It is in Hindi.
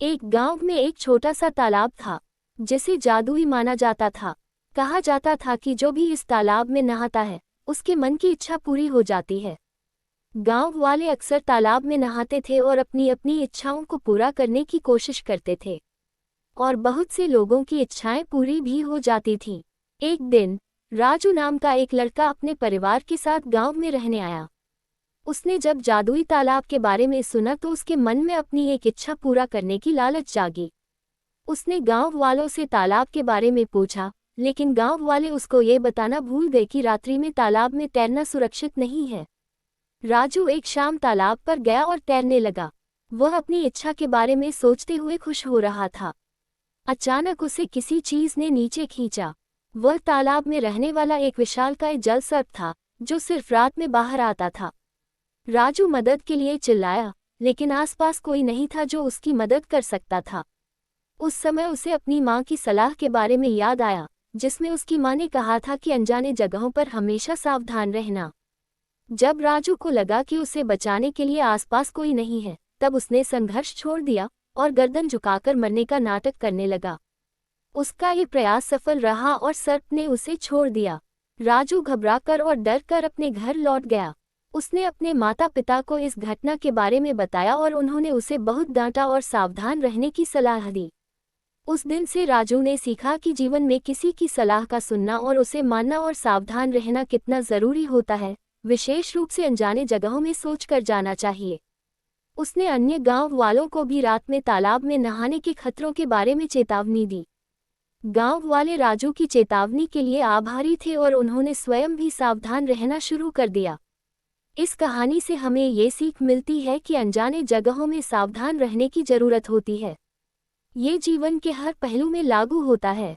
एक गांव में एक छोटा सा तालाब था जिसे जादुई माना जाता था। कहा जाता था कि जो भी इस तालाब में नहाता है उसके मन की इच्छा पूरी हो जाती है। गांव वाले अक्सर तालाब में नहाते थे और अपनी अपनी इच्छाओं को पूरा करने की कोशिश करते थे और बहुत से लोगों की इच्छाएं पूरी भी हो जाती थीं। एक दिन राजू नाम का एक लड़का अपने परिवार के साथ गांव में रहने आया। उसने जब जादुई तालाब के बारे में सुना तो उसके मन में अपनी एक इच्छा पूरा करने की लालच जागी। उसने गांव वालों से तालाब के बारे में पूछा, लेकिन गांव वाले उसको ये बताना भूल गए कि रात्रि में तालाब में तैरना सुरक्षित नहीं है। राजू एक शाम तालाब पर गया और तैरने लगा। वह अपनी इच्छा के बारे में सोचते हुए खुश हो रहा था। अचानक उसे किसी चीज ने नीचे खींचा। वह तालाब में रहने वाला एक विशालकाय जल सर्प था जो सिर्फ रात में बाहर आता था। राजू मदद के लिए चिल्लाया, लेकिन आसपास कोई नहीं था जो उसकी मदद कर सकता था। उस समय उसे अपनी माँ की सलाह के बारे में याद आया, जिसमें उसकी माँ ने कहा था कि अनजाने जगहों पर हमेशा सावधान रहना। जब राजू को लगा कि उसे बचाने के लिए आसपास कोई नहीं है, तब उसने संघर्ष छोड़ दिया और गर्दन झुकाकर मरने का नाटक करने लगा। उसका ये प्रयास सफल रहा और सर्प ने उसे छोड़ दिया। राजू घबराकर और डर कर अपने घर लौट गया। उसने अपने माता पिता को इस घटना के बारे में बताया और उन्होंने उसे बहुत डांटा और सावधान रहने की सलाह दी। उस दिन से राजू ने सीखा कि जीवन में किसी की सलाह का सुनना और उसे मानना और सावधान रहना कितना जरूरी होता है, विशेष रूप से अनजाने जगहों में सोचकर जाना चाहिए। उसने अन्य गांव वालों को भी रात में तालाब में नहाने के खतरों के बारे में चेतावनी दी। गांव वाले राजू की चेतावनी के लिए आभारी थे और उन्होंने स्वयं भी सावधान रहना शुरू कर दिया। इस कहानी से हमें ये सीख मिलती है कि अनजाने जगहों में सावधान रहने की जरूरत होती है। ये जीवन के हर पहलू में लागू होता है।